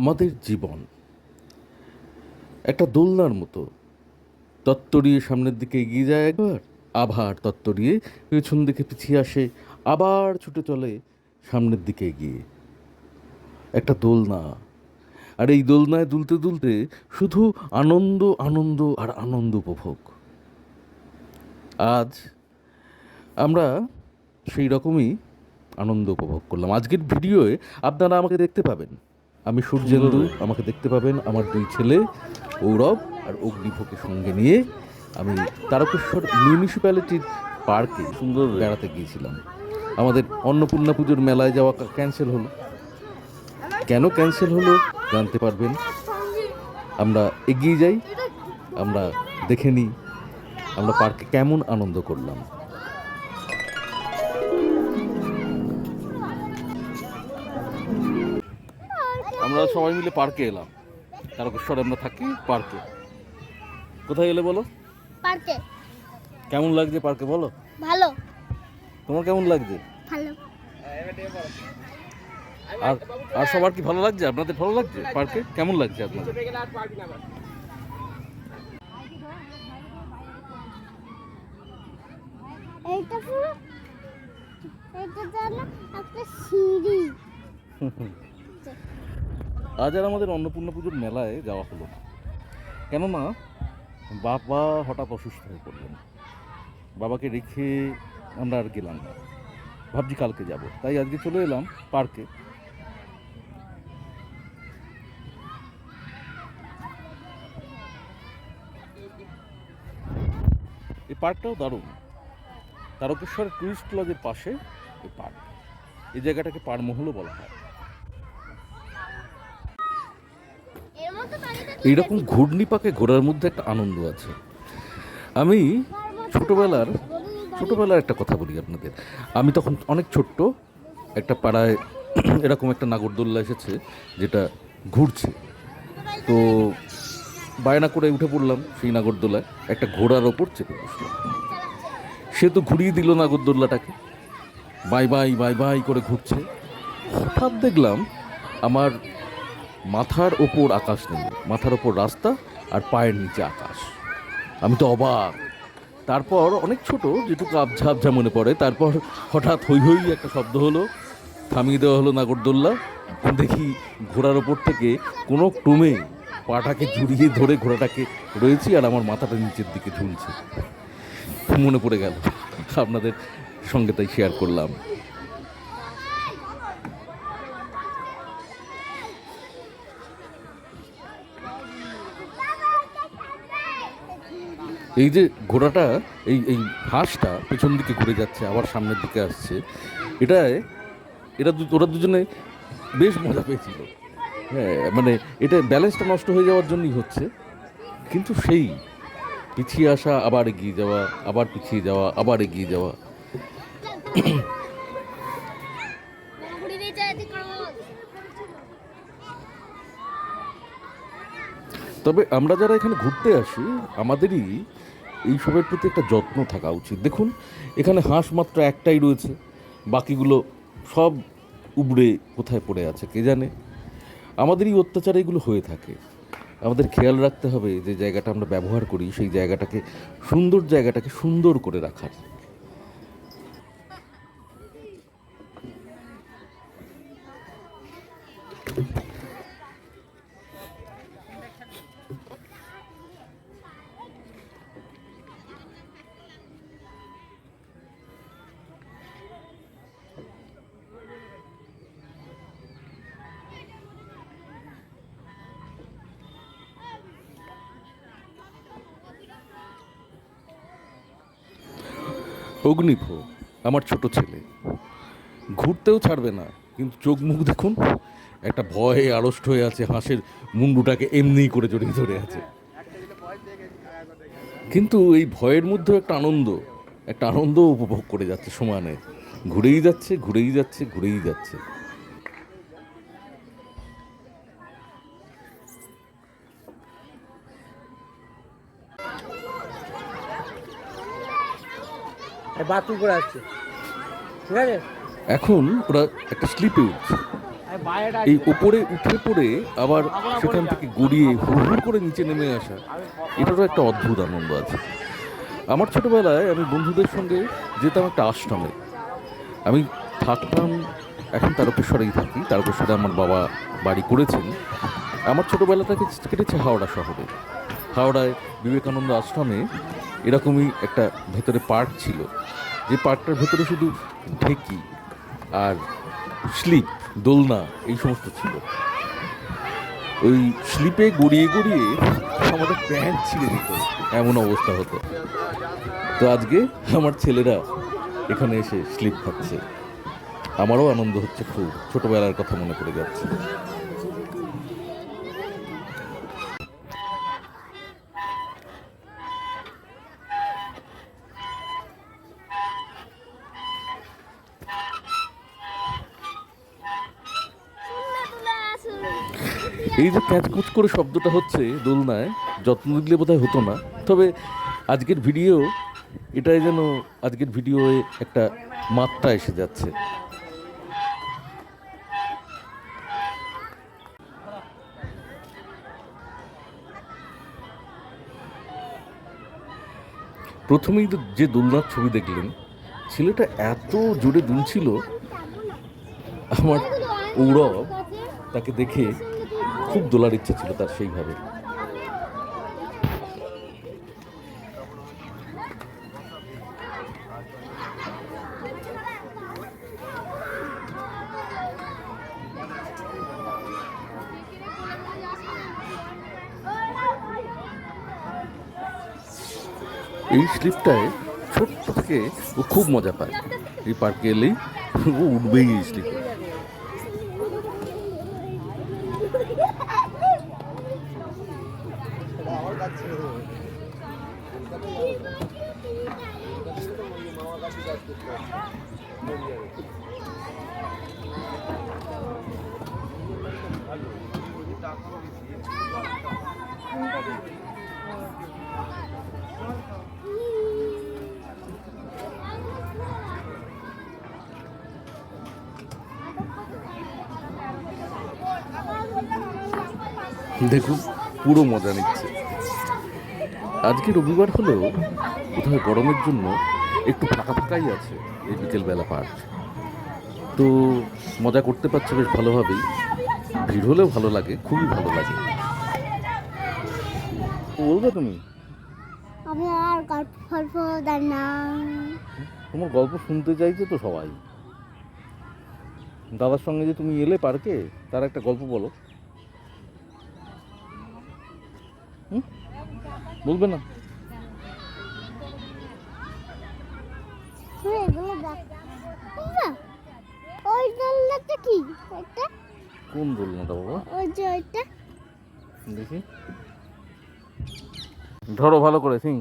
আমাদের জীবন একটা দোলনার মতো, তত্তরিয়ে সামনের দিকে এগিয়ে যায় একবার, আবার তত্তরিয়ে পেছন দিকে পিছিয়ে আসে, আবার ছুটে চলে সামনের দিকে এগিয়ে। একটা দোলনা, আর এই দোলনায় দুলতে দুলতে শুধু আনন্দ আনন্দ আর আনন্দ উপভোগ। আজ আমরা সেই রকমই আনন্দ উপভোগ করলাম। আজকের ভিডিওয়ে আপনারা আমাকে দেখতে পাবেন, আমি সূর্যেন্দু, আমাকে দেখতে পাবেন আমার দুই ছেলে গৌরব আর অগ্নিভোগকে সঙ্গে নিয়ে আমি তারকেশ্বর মিউনিসিপ্যালিটির পার্কে সুন্দর বেড়াতে গিয়েছিলাম। আমাদের অন্নপূর্ণা পুজোর মেলায় যাওয়া ক্যান্সেল হলো। কেন ক্যান্সেল হলো জানতে পারবেন। আমরা এগিয়ে যাই, আমরা দেখে নিই আমরা পার্কে কেমন আনন্দ করলাম। আমরা সবাই মিলে পার্কে এলাম। তারকেশ্বরে আমরা থাকি পার্কে। কোথায় এলে বলো? পার্কে। কেমন লাগছে পার্কে বলো? ভালো। তোমার কেমন লাগছে? ভালো। আর আর সবার কি ভালো লাগছে? আপনাদের ভালো লাগছে পার্কে? কেমন লাগছে আপনাদের? এইটা পুরো এটা জানো একটা সিঁড়ি। আজ আর আমাদের অন্নপূর্ণা পুজোর মেলায় যাওয়া হলো না, কেননা বাবা হঠাৎ অসুস্থ হয়ে পড়লেন। বাবাকে রেখে আমরা আর গেলাম না, ভাবছি কালকে যাব, তাই আজকে চলে এলাম পার্কে। এই পার্কটাও দারুণ। তারকেশ্বর টুরিস্ট লজের পাশে এই পার্ক। এই জায়গাটাকে পারমহলও বলা হয়। এইরকম ঘূর্ণি পাকে ঘোরার মধ্যে একটা আনন্দ আছে। আমি ছোটবেলার একটা কথা বলি আপনাদের। আমি তখন অনেক ছোট্ট, একটা পাড়ায় এরকম একটা নাগরদোল্লা এসেছে যেটা ঘুরছে। তো বায়না করে উঠে পড়লাম সেই নাগরদোলায়, একটা ঘোড়ার ওপর চেপে বসলাম। সে তো ঘুরিয়ে দিল নাগরদোল্লাটাকে, বাই বাই বাই বাই করে ঘুরছে। হঠাৎ দেখলাম আমার মাথার ওপর আকাশ নেই, মাথার ওপর রাস্তা আর পায়ের নিচে আকাশ। আমি তো অবাক। তারপর অনেক ছোট, যেটুকু আবঝা আবঝা মনে পড়ে, তারপর হঠাৎ হই হই একটা শব্দ হলো, থামিয়ে দেওয়া হলো নাগরদোল্লা। দেখি ঘোড়ার ওপর থেকে কোনো ক্রমে পাটাকে জুড়িয়ে ধরে ঘোড়াটাকে রয়েছি, আর আমার মাথাটা নিচের দিকে ঝুলছে। মনে পড়ে গেল, আপনাদের সঙ্গে তাই শেয়ার করলাম। এই যে ঘোড়াটা, এই এই হাঁসটা পেছন দিকে ঘুরে যাচ্ছে, আবার সামনের দিকে আসছে, ওরা দুজনে বেশ মজা পেয়েছিল। হ্যাঁ, মানে এটা ব্যালেন্সটা নষ্ট হয়ে যাওয়ার জন্যই হচ্ছে, কিন্তু সেই পিছিয়ে আসা, আবার এগিয়ে যাওয়া, আবার পিছিয়ে যাওয়া, আবার এগিয়ে যাওয়া। তবে আমরা যারা এখানে ঘুরতে আসি, আমাদেরই এইসবের প্রতি একটা যত্ন থাকা উচিত। দেখুন, এখানে হাঁস মাত্র একটাই রয়েছে, বাকিগুলো সব উবড়ে কোথায় পড়ে আছে কে জানে। আমাদেরই অত্যাচারে এগুলো হয়ে থাকে। আমাদের খেয়াল রাখতে হবে যে জায়গাটা আমরা ব্যবহার করি, সেই জায়গাটাকে সুন্দর করে রাখার। অগ্নিভোগ আমার ছোট ছেলে, ঘুরতেও ছাড়বে না, কিন্তু চোখ মুখ দেখুন, একটা ভয়ে আড়ষ্ট হয়ে আছে, হাঁসের মুন্ডুটাকে এমনিই করে জড়িয়ে ধরে আছে। কিন্তু এই ভয়ের মধ্যেও একটা আনন্দ উপভোগ করে যাচ্ছে সমানে। ঘুরেই যাচ্ছে, ঘুরেই যাচ্ছে, ঘুরেই যাচ্ছে। বাথরুম করে আসছে, ঠিক আছে। এখন ওরা একটা স্লিপে উঠছে। এই উপরে উঠে পড়ে আবার সেখান থেকে গড়িয়ে হুড় করে নিচে নেমে আসা, এটারও একটা অদ্ভুত আনন্দ আছে। আমার ছোটোবেলায় আমি বন্ধুদের সঙ্গে যেতাম একটা আশ্রমে। আমি থাকতাম, এখন তারকেশ্বরেই থাকি, তারকেশ্বরে আমার বাবা বাড়ি করেছেন। আমার ছোটোবেলাটাকে কেটেছে হাওড়া শহরে। হাওড়ায় বিবেকানন্দ আশ্রমে এরকমই একটা ভেতরে পার্ক ছিল, যে পার্কটার ভেতরে শুধু ঢেকি আর স্লিপ, দোলনা এই সমস্ত ছিল। ওই স্লিপে গড়িয়ে গড়িয়ে আমাদের প্যান্ট ছিঁড়ে যেত, এমন অবস্থা হতো। তো আজকে আমার ছেলেরা এখানে এসে স্লিপ খাচ্ছে, আমারও আনন্দ হচ্ছে খুব, ছোটবেলার কথা মনে পড়ে যাচ্ছে। এই যে ক্যাচকুচ করে শব্দটা হচ্ছে দোলনায়, যত্ন দিলে বোধহয় হতো না। তবে আজকের ভিডিও, এটাই যেন আজকের ভিডিওয়ে একটা মাত্রা এসে যাচ্ছে। প্রথমেই যে দোলনার ছবি দেখলেন, ছেলেটা এত জোরে দুলছিল, আমার ঔরব তাকে দেখে খুব দোলার ইচ্ছা ছিল তার সেইভাবে। এই স্লিপটায় ছোট্ট থেকে ও খুব মজা পায়। এই পার্কে এলেই ও উঠবেই এই স্লিপে। দেখুন, পুরো মজা নিচ্ছে। আজকে রবিবার হলেও কোথাও গরমের জন্য একটু ফাঁকা ফাঁকাই আছে এই বিকেলবেলা পার্ক। তো মজা করতে পারছে বেশ ভালোভাবেই। ভিড় হলেও ভালো লাগে, খুবই ভালো লাগে। বলবে তুমি? আমি আর গল্প জানি না। তোমার গল্প শুনতে চাইছে তো সবাই। দাদার সঙ্গে যে তুমি এলে পার্কে, তার একটা গল্প বলো। বলবে না? ওই দোলনাটা কি? ওইটা কোন দোলনাটা বাবা? ওই যে ওইটা দেখি, ধরো ভালো করে সিং।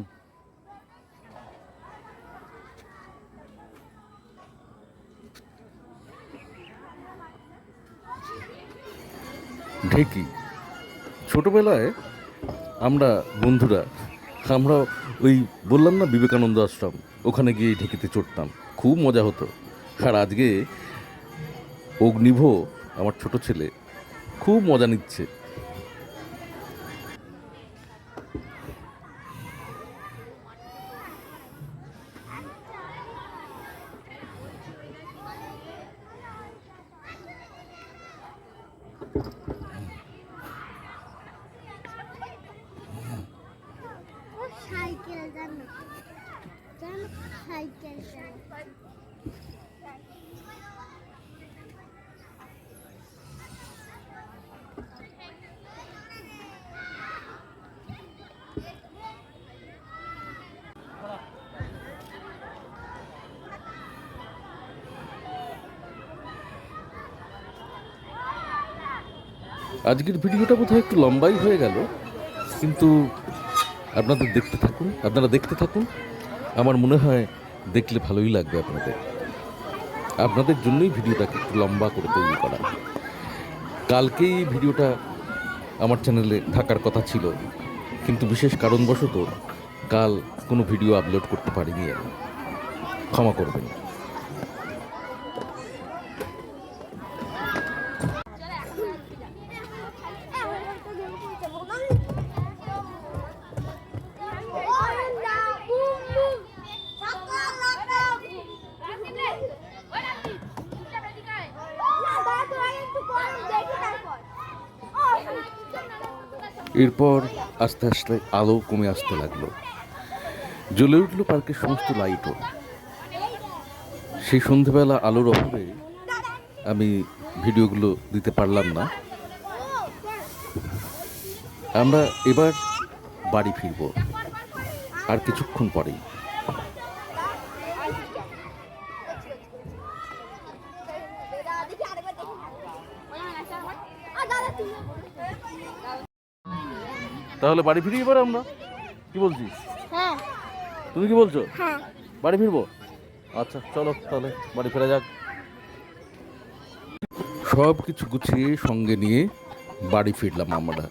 ঢেকি। ছোটবেলায় আমরা বন্ধুরা, আমরা ওই বললাম না বিবেকানন্দ আশ্রম, ওখানে গিয়ে ঢেকিতে চড়তাম, খুব মজা হতো। আর আজকে অগ্নিভ, আমার ছোট ছেলে, খুব মজা নিচ্ছে। সাইকেল জানো, সাইকেল আজকের ভিডিওটা বোধহয় একটু লম্বাই হয়ে গেল, কিন্তু আপনারা দেখতে থাকুন। আমার মনে হয় দেখলে ভালোই লাগবে আপনাদের জন্যই ভিডিওটাকে একটু লম্বা করে তৈরি করা। কালকেই এই ভিডিওটা আমার চ্যানেলে থাকার কথা ছিল, কিন্তু বিশেষ কারণবশত কাল কোনো ভিডিও আপলোড করতে পারিনি আমি, ক্ষমা করবেন। এরপর আস্তে আস্তে আলো কমে আসতে লাগলো, জ্বলে উঠল পার্কের সমস্ত লাইটও। সেই সন্ধেবেলা আলোর অভাবে আমি ভিডিওগুলো দিতে পারলাম না। আমরা এবার বাড়ি ফিরব আর কিছুক্ষণ পরেই। তাহলে বাড়ি ফিরি এবার আমরা, কি বলছিস? হ্যাঁ তুমি কি বলছো? হ্যাঁ বাড়ি ফিরবো? আচ্ছা চলো তাহলে বাড়ি ফেরা যাক। সব কিছু গুছিয়ে সঙ্গে নিয়ে বাড়ি ফিরলাম আমরা।